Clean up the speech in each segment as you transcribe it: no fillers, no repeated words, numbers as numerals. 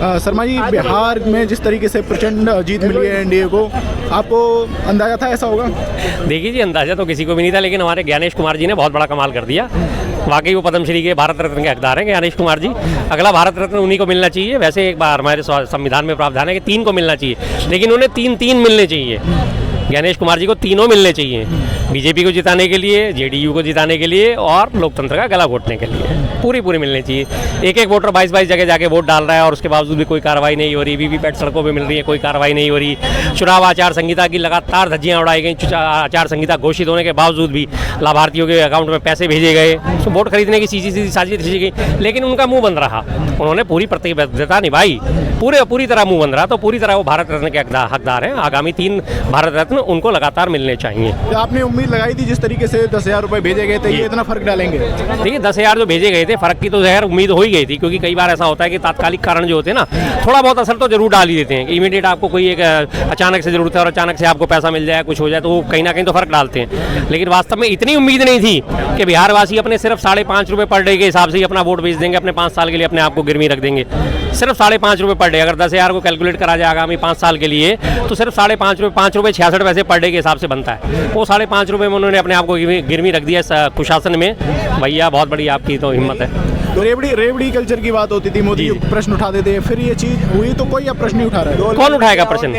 शर्मा जी, बिहार में जिस तरीके से प्रचंड जीत मिली है एनडीए को, आपको अंदाजा था ऐसा होगा? देखिए जी, अंदाजा तो किसी को भी नहीं था, लेकिन हमारे ज्ञानेश कुमार जी ने बहुत बड़ा कमाल कर दिया। वाकई वो पद्मश्री के, भारत रत्न के हकदार हैं ज्ञानेश कुमार जी। अगला भारत रत्न उन्हीं को मिलना चाहिए। वैसे एक बार हमारे संविधान में प्रावधान है कि 3 को मिलना चाहिए, लेकिन उन्हें 3 मिलने चाहिए। ज्ञानेश कुमार जी को 3 मिलने चाहिए, बीजेपी को जिताने के लिए, जेडीयू को जिताने के लिए और लोकतंत्र का गला घोटने के लिए पूरी मिलनी चाहिए। एक वोटर 22 जगह जाके वोट डाल रहा है और उसके बावजूद भी कोई कार्रवाई नहीं हो रही। वीवीपैट सड़कों पे मिल रही है, कोई कार्रवाई नहीं हो रही। चुनाव आचार संहिता की लगातार धज्जियां उड़ाई गई। आचार संहिता घोषित होने के बावजूद भी लाभार्थियों के अकाउंट में पैसे भेजे गए, तो वोट खरीदने की सीधी साजिश रची गई, लेकिन उनका मुंह बंद रहा। उन्होंने पूरी प्रतिबद्धता निभाई, पूरी तरह मुंह बंद रहा। तो पूरी तरह वो भारत रत्न के हकदार हैं। आगामी 3 भारत रत्न उनको लगातार मिलने चाहिए। तो आपने उम्मीद लगाई थी जिस तरीके से 10,000 रुपये भेजे गए थे, ये इतना फर्क डालेंगे? देखिए, 10,000 जो भेजे गए थे, फर्क की तो जहर उम्मीद हो ही गई थी, क्योंकि कई बार ऐसा होता है कि तात्कालिक कारण जो होते हैं ना, थोड़ा बहुत असर तो जरूर डाल ही देते हैं कि इमीडिएट आपको कोई एक अचानक से जरूरत है और अचानक से आपको पैसा मिल जाए, कुछ हो जाए, तो वो कहीं ना कहीं तो फर्क डालते हैं। लेकिन वास्तव में इतनी उम्मीद नहीं थी कि बिहार वासी अपने सिर्फ 5.5 रुपये पर डे के हिसाब से ही अपना वोट बेच देंगे, अपने 5 साल के लिए अपने आप को गिरवी रख देंगे। सिर्फ 5.5 रुपये पर डे, अगर 10,000 को कैलकुलेट करा जाए आगामी 5 साल के लिए, तो सिर्फ 5.5 रुपये 5.66 रुपये पर डे के हिसाब से बनता है। वो 5.5 रुपये में उन्होंने अपने आप को गिरवी रख दिया कुशासन में। भैया, बहुत बड़ी आपकी तो हिम्मत है। तो रेवड़ी कल्चर की बात होती थी, मोदी प्रश्न उठाते थे, फिर ये चीज हुई तो कोई अब प्रश्न नहीं उठा रहा है। कौन उठाएगा प्रश्न?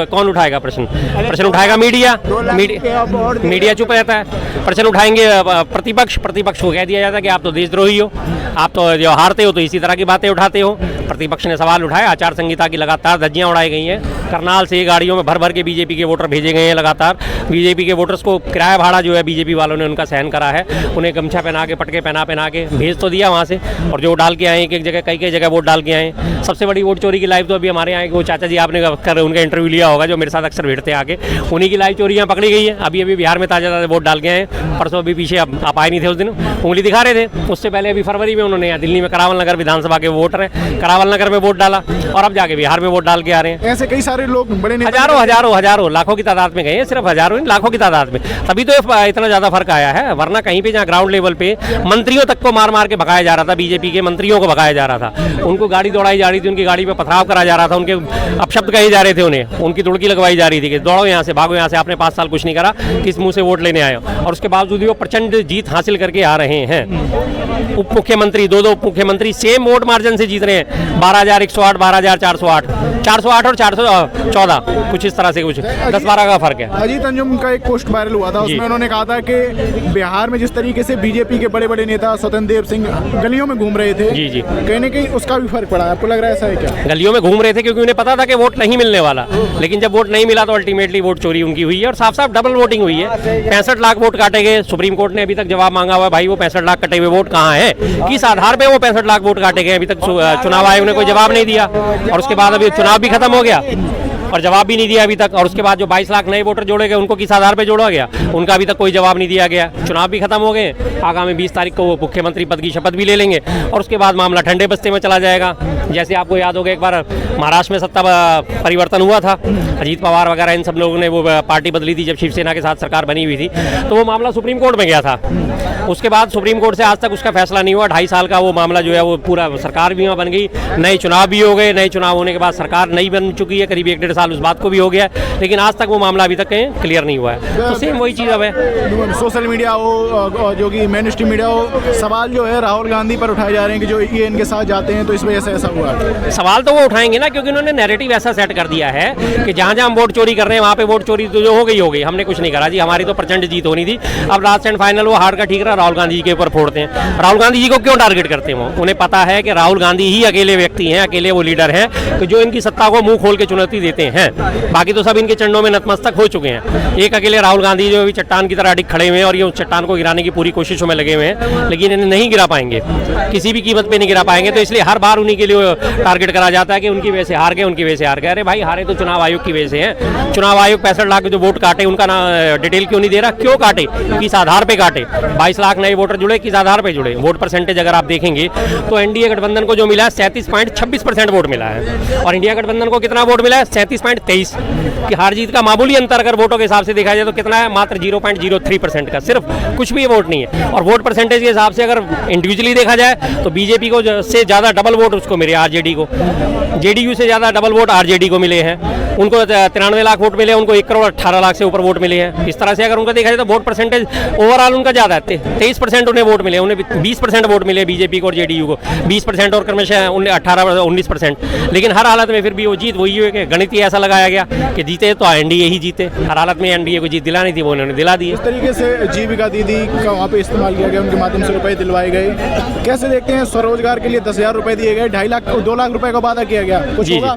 कौन उठाएगा प्रश्न? प्रश्न उठाएगा मीडिया। मीडिया चुप रहता है। प्रश्न उठाएंगे प्रतिपक्ष को कह दिया जाता है कि आप तो देशद्रोही हो, आप तो जो हारते हो तो इसी तरह की बातें उठाते हो। प्रतिपक्ष ने सवाल उठाया, आचार संहिता की लगातार धज्जियां उड़ाई गई हैं। करनाल से गाड़ियों में भर के बीजेपी के वोटर भेजे गए हैं। लगातार बीजेपी के वोटर्स को किराया भाड़ा जो है बीजेपी वालों ने उनका सहन करा है। उन्हें गमछा पहना के, पटके पहना के भेज तो दिया वहाँ से, और जो डाल के आए एक जगह, कई जगह वोट डाल के आए। सबसे बड़ी वोट चोरी की लाइव तो अभी हमारे यहाँ वो चाचा जी, आपने कर उनका इंटरव्यू लिया होगा, जो मेरे साथ अक्सर भिड़ते आके, उन्हीं की लाइव चोरियाँ पकड़ी गई है। अभी बिहार में ताज़ा वोट डाल के आए। परसों अभी पीछे आप आए नहीं थे, उस दिन उंगली दिखा रहे थे। उससे पहले अभी फरवरी में उन्होंने यहाँ दिल्ली में करावल नगर विधानसभा के वोटर हैं, करावल नगर में वोट डाला, और अब जाके बिहार में वोट डाल के आ रहे हैं। ऐसे कई सारे लोग, बड़े हजारों लाखों की तादाद में गए हैं, सिर्फ हजारों नहीं लाखों की तादाद में। तभी तो इतना ज्यादा फर्क आया है। वरना कहीं पे जहाँ ग्राउंड लेवल पे मंत्रियों तक को मार के भगाया जा रहा था, बीजेपी के मंत्रियों को भगाया जा रहा था, उनको गाड़ी दौड़ाई जा रही थी, उनकी गाड़ी पे पथराव करा जा रहा था, उनके अपशब्द कहे जा रहे थे, उन्हें उनकी दुड़की लगवाई जा रही थी कि दौड़ो यहाँ से, भागो यहाँ से, आपने 5 साल कुछ नहीं करा, किस मुंह से वोट लेने आए हो। और उसके बावजूद भी वो प्रचंड जीत हासिल करके आ रहे हैं। उप मुख्यमंत्री, 2 उप मुख्यमंत्री सेम वोट मार्जिन से जीत रहे हैं। 12,108, 12,408, 408 और 414, कुछ इस तरह से, कुछ 10-12 का फर्क है। अजीत अंजुम का एक पोस्ट वायरल हुआ था, उसमें उन्होंने कहा था कि बिहार में जिस तरीके से बीजेपी के बड़े नेता स्वतंत्र देव सिंह गलियों में घूम रहे थे, जी कहीं न कहीं उसका भी फर्क पड़ा। आपको लग रहा है ऐसा है क्या? गलियों में घूम रहे थे क्योंकि उन्हें पता था कि वोट नहीं मिलने वाला, लेकिन जब वोट नहीं मिला तो अल्टीमेटली वोट चोरी उनकी हुई है, और साफ डबल वोटिंग हुई है। 65 लाख वोट काटे गए। सुप्रीम कोर्ट ने अभी तक जवाब मांगा हुआ है, भाई वो 65 लाख कटे हुए वोट कहाँ है, किस आधार पे वो 65 लाख वोट काटे गए? अभी तक चुनाव आयोग ने कोई जवाब नहीं दिया, और उसके बाद अभी चुनाव भी खत्म हो गया और जवाब भी नहीं दिया अभी तक। और उसके बाद जो 22 लाख नए वोटर जोड़े गए, उनको किस आधार पे जोड़ा गया, उनका अभी तक कोई जवाब नहीं दिया गया। चुनाव भी खत्म हो गए। आगामी 20 तारीख को वो मुख्यमंत्री पद की शपथ भी ले लेंगे, और उसके बाद मामला ठंडे बस्ते में चला जाएगा। जैसे आपको याद होगा, एक बार महाराष्ट्र में सत्ता परिवर्तन हुआ था, अजीत पवार वगैरह इन सब लोगों ने वो पार्टी बदली थी जब शिवसेना के साथ सरकार बनी हुई थी, तो वो मामला सुप्रीम कोर्ट में गया था। उसके बाद सुप्रीम कोर्ट से आज तक उसका फैसला नहीं हुआ। 2.5 साल का वो मामला जो है, वो पूरा सरकार भी वहाँ बन गई, नए चुनाव भी हो गए, नए चुनाव होने के बाद सरकार नई बन चुकी है, करीब 1-1.5 साल उस बात को भी हो गया, लेकिन आज तक वो मामला अभी तक कहीं क्लियर नहीं हुआ है। तो सेम वही चीज़ अब है। सोशल मीडिया हो, जो कि मेन स्ट्रीम मीडिया हो, सवाल जो है राहुल गांधी पर उठाए जा रहे हैं कि जो ये इनके साथ जाते हैं, तो इस वजह से ऐसा हुआ है। सवाल तो वो उठाएंगे ना, क्योंकि उन्होंने नैरेटिव ऐसा सेट कर दिया है कि जहाँ हम वोट चोरी कर रहे हैं वहाँ पे वोट चोरी तो जो हो गई, हमने कुछ नहीं करा जी, हमारी तो प्रचंड जीत होनी थी। अब लास्ट एंड फाइनल वो हार का ठीक रहा, राहुल गांधी जी के ऊपर फोड़ते हैं। राहुल गांधी जी को क्यों टारगेट करते हैं? वो उन्हें पता है कि राहुल गांधी ही अकेले व्यक्ति हैं, अकेले वो लीडर हैं कि जो इनकी सत्ता को मुंह खोल के चुनौती देते हैं। बाकी तो सब इनके चरणों में नतमस्तक हो चुके हैं। एक अकेले राहुल गांधी जो अभी चट्टान की तरह अडिग खड़े हुए हैं, और ये उस चट्टान को गिराने की पूरी कोशिशों में लगे हुए हैं, लेकिन इन्हें नहीं गिरा पाएंगे, किसी भी कीमत पे नहीं गिरा पाएंगे। तो इसलिए हर बार उन्हीं के लिए टारगेट करा जाता है कि उनकी वजह से हार गए, उनकी वजह से हार गए। अरे भाई, हारे तो चुनाव आयोग की वजह से हैं। चुनाव आयोग 65 लाख जो वोट काटे, उनका ना डिटेल क्यों नहीं दे रहा? क्यों काटे, किस आधार पे काटे? 22 लाख नए वोटर जुड़े, किस आधार पे जुड़े? वोट परसेंटेज अगर आप देखेंगे तो एनडीए गठबंधन को जो मिला है 37.26% वोट मिला है, और इंडिया गठबंधन को कितना वोट मिला है? 32.23 की हार जीत का मामूली अंतर अगर वोटों के हिसाब से देखा जाए तो कितना है, मात्र 0.03% का, सिर्फ, कुछ भी वोट नहीं है। और वोट परसेंटेज के हिसाब से अगर इंडिविजुअली देखा जाए तो बीजेपी को से ज़्यादा डबल वोट उसको मिले, आरजेडी को, जेडीयू से ज़्यादा डबल वोट आरजेडी को मिले हैं। उनको 93 लाख वोट मिले, उनको 1 करोड़ 18 लाख से ऊपर वोट मिले हैं। इस तरह से अगर उनका देखा जाए तो वोट परसेंटेज ओवरऑल उनका ज़्यादा है, 23% उन्हें वोट मिले, उन्हें 20% वोट मिले बीजेपी को और जेडीयू को, 20% और क्रमशः 18-19%। लेकिन हर हालत में फिर भी वो जीत वही है कि गणित ही ऐसा लगाया गया कि जीते तो एनडीए ही जीते। हर हालत में एनडीए को जीत दिलानी थी, वो उन्होंने दिला दी। इस तरीके से जीविका दीदी का वहाँ पे इस्तेमाल किया गया, उनके माध्यम से रुपए दिलवाए गए। कैसे देखते हैं, स्वरोजगार के लिए 10,000 रुपए दिए गए, 2.5 लाख 2 लाख रुपए का वादा किया गया, कुछ होगा?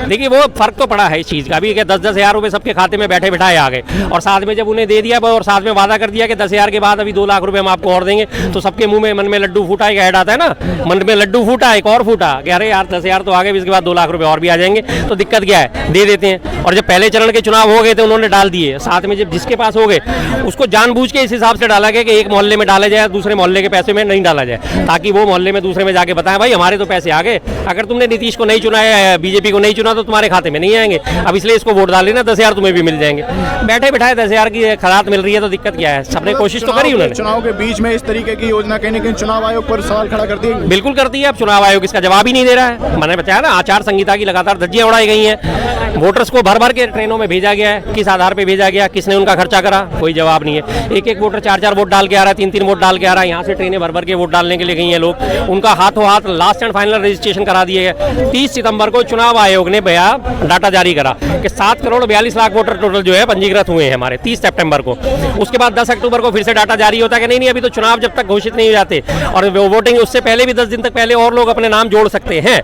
देखिए वो फर्क तो पड़ा है इस चीज़ का भी कि 10-10 हज़ार रुपए सबके खाते में बैठे बिठाए आ गए, और साथ में जब उन्हें दे दिया और साथ में वादा कर दिया कि 10,000 के बाद अभी 2 लाख रुपए हम आपको और देंगे, तो सबके मुंह में मन में लड्डू फूटा, एक ऐड आता है ना, मन में लड्डू फूटा एक और फूटा कि अरे यार 10,000 तो आ गए, इसके बाद 2 लाख रुपए और भी आ जाएंगे, तो दिक्कत क्या है, दे देते हैं। और जब पहले चरण के चुनाव हो गए थे उन्होंने डाल दिए, साथ में जब जिसके पास हो गए उसको जानबूझ के इस हिसाब से डाला गया कि एक मोहल्ले में डाला जाए, दूसरे मोहल्ले के पैसे में नहीं डाला जाए, ताकि वो मोहल्ले में दूसरे में जाके बताएं भाई हमारे तो पैसे आ गए, अगर तुमने नीतीश को नहीं चुना है, बीजेपी को नहीं चुना तो तुम्हारे खाते में नहीं आएंगे, अब इसलिए इसको वोट डाल लेना, 10,000 तुम्हें भी मिल जाएंगे। बैठे बिठाए 10,000 की खरात मिल रही है तो दिक्कत क्या है, सबने कोशिश तो करी उन्होंने। चुनाव के बीच में इस तरीके की योजना कहीं न कहीं चुनाव आयोग पर सवाल खड़ा करती है। बिल्कुल करती है, अब चुनाव आयोग इसका जवाब ही नहीं दे रहा है। मैंने बताया ना, आचार संहिता की लगातार धज्जियां उड़ाई गई हैं, वोटर्स को भर भर के ट्रेनों में भेजा गया है, किस आधार पे भेजा गया, किसने उनका खर्चा करा, कोई जवाब नहीं है। एक एक वोटर 4-4 वोट डाल के आ रहा है, 3-3 वोट डाल के आ रहा है, यहाँ से ट्रेनें भर भर के वोट डालने के लिए गई हैं लोग, उनका हाथों हाथ लास्ट एंड फाइनल रजिस्ट्रेशन करा दिए गए। 30 सितंबर को चुनाव आयोग ने डाटा जारी करा कि 7 करोड़ 42 लाख वोटर टोटल जो है पंजीकृत हुए हैं हमारे 30 सितंबर को। उसके बाद 10 अक्टूबर को फिर से डाटा जारी होता है कि नहीं अभी तो चुनाव जब तक घोषित नहीं हो जाते, और वोटिंग उससे पहले भी 10 दिन तक पहले और लोग अपने नाम जोड़ सकते हैं।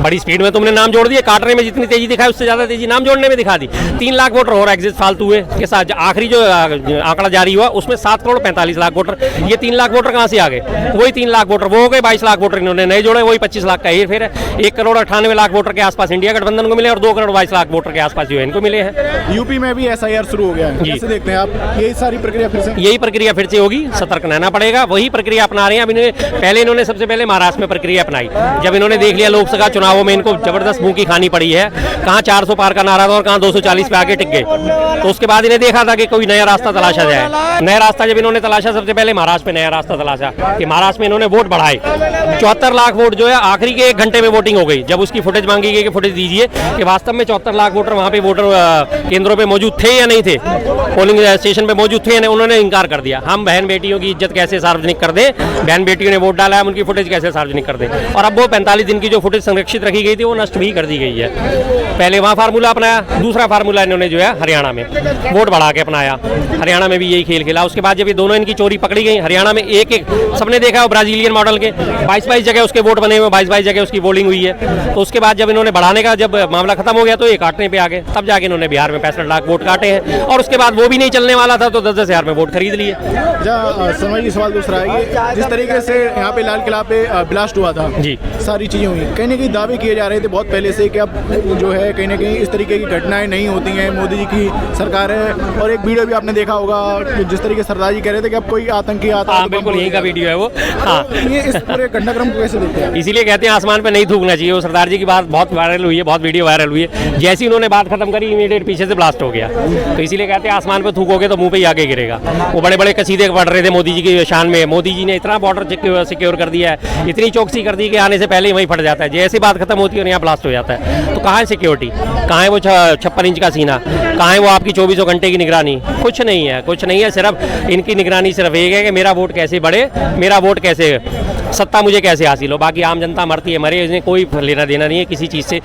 बड़ी स्पीड में तुमने नाम जोड़ दिए, काटने में जितनी तेजी दिखाई उससे ज्यादा तेजी नाम जोड़ने में दिखा दी। 3 लाख वोटर और एग्जिट फालतू हुए के साथ आखिरी जो आंकड़ा जारी हुआ उसमें 7 करोड़ 45 लाख वोटर, ये 3 लाख वोटर कहां से आ गए, वही 3 लाख वोटर वो हो गए, 22 लाख वोटर इन्होंने नहीं जोड़े, वही 25 लाख का हेर फेर है। 1 करोड़ 98 लाख वोटर के आसपास इंडिया गठबंधन को मिले और 2 करोड़ 22 लाख वोटर के आसपास यूएन को मिले हैं। यूपी में भी SIR शुरू हो गया है, कैसे देखते हैं आप यही सारी प्रक्रिया फिर से? यही प्रक्रिया फिर से होगी, सतर्क रहना पड़ेगा, वही प्रक्रिया अपना रहे हैं। अब पहले इन्होंने सबसे पहले महाराष्ट्र में प्रक्रिया अपनाई, जब इन्होंने देख लिया लोकसभा चुनावों में इनको जबरदस्त मुंह की खानी पड़ी है, कहाँ 400 पार का नारा था और कहाँ 240 पे आके टिक गए, तो उसके बाद इन्हें देखा था कि कोई नया रास्ता तलाशा जाए। नया रास्ता जब इन्होंने तलाशा, सबसे पहले महाराष्ट्र में नया रास्ता तलाशा कि महाराष्ट्र में इन्होंने वोट बढ़ाए, 74 लाख वोट जो है आखिरी के 1 घंटे में वोटिंग हो गई। जब उसकी फुटेज मांगी गई कि फुटेज दीजिए कि वास्तव में 74 लाख वोटर वहाँ पे वोटर केंद्रों पे मौजूद थे या नहीं थे, पोलिंग स्टेशन पे मौजूद थे या नहीं, उन्होंने इनकार कर दिया। हम बहन बेटियों की इज्जत कैसे सार्वजनिक कर दें, बहन बेटियों ने वोट डाला है, उनकी फुटेज कैसे सार्वजनिक कर दें। और अब वो 45 दिन की जो फुटेज संरक्षित रखी गई थी वो नष्ट भी कर दी गई है। पहले वहाँ फार्मूला अपनाया, दूसरा फार्मूला इन्होंने जो है हरियाणा में वोट बढ़ा के अपनाया, हरियाणा में भी यही खेल खेला। उसके बाद जब ये दोनों इनकी चोरी पकड़ी गई, हरियाणा में एक सबने देखा है ब्राजीलियन मॉडल के 22-22 जगह उसके वोट बने हुए, 22-22 जगह उसकी वोटिंग हुई है। तो उसके बाद जब इन्होंने बढ़ाने का जब मामला खत्म हो गया तो ये काटने पे आ गए, तब जाके इन्होंने बिहार में 65 लाख वोट काटे हैं, और उसके बाद वो भी नहीं चलने वाला था तो 10-10 हज़ार में वोट खरीद लिए। समझ सवाल दूसरा है, ये जिस तरीके से यहाँ पे लाल किला पे ब्लास्ट हुआ था जी, सारी चीजें हुई, कहीं न कहीं दावे किए जा रहे थे बहुत पहले से कि अब जो है कहीं न कहीं इस तरीके की घटनाएं नहीं होती हैं, मोदी जी की सरकार है। और एक वीडियो भी आपने देखा होगा कि जिस तरीके सरदार जी कह रहे थे कि अब कोई आतंकी आता है, बिल्कुल यही का वीडियो है वो। हाँ, ये इस पूरे घटनाक्रम को कैसे देखते हैं? इसीलिए कहते हैं आसमान पे नहीं थूकना चाहिए। वो सरदार जी की बात बहुत वायरल हुई है, बहुत वीडियो वायरल हुई है, जैसे ही उन्होंने बात खत्म करी इमीडिएट पीछे से ब्लास्ट हो गया। तो इसीलिए कहते हैं आसमान पे थूकोगे तो मुंह पे ही आगे गिरेगा। वो बड़े बड़े कसीदे पढ़ रहे थे मोदी जी की शान में, मोदी जी ने इतना बॉर्डर सिक्योर कर दिया है, इतनी चौकसी कर दी कि आने से पहले ही वहीं फट जाता है, जैसे बात खत्म होती है और यहाँ ब्लास्ट हो जाता है। तो कहाँ है सिक्योरिटी, कहाँ है वो 56 इंच का सीना, कहाँ है वो आपकी 24 घंटे की निगरानी? कुछ नहीं है, कुछ नहीं है। सिर्फ इनकी निगरानी सिर्फ एक है कि मेरा वोट कैसे बढ़े, मेरा वोट कैसे, सत्ता मुझे कैसे हासिल हो, बाकी आम जनता मरती है मरे, इसने कोई लेना देना नहीं है किसी चीज़ से।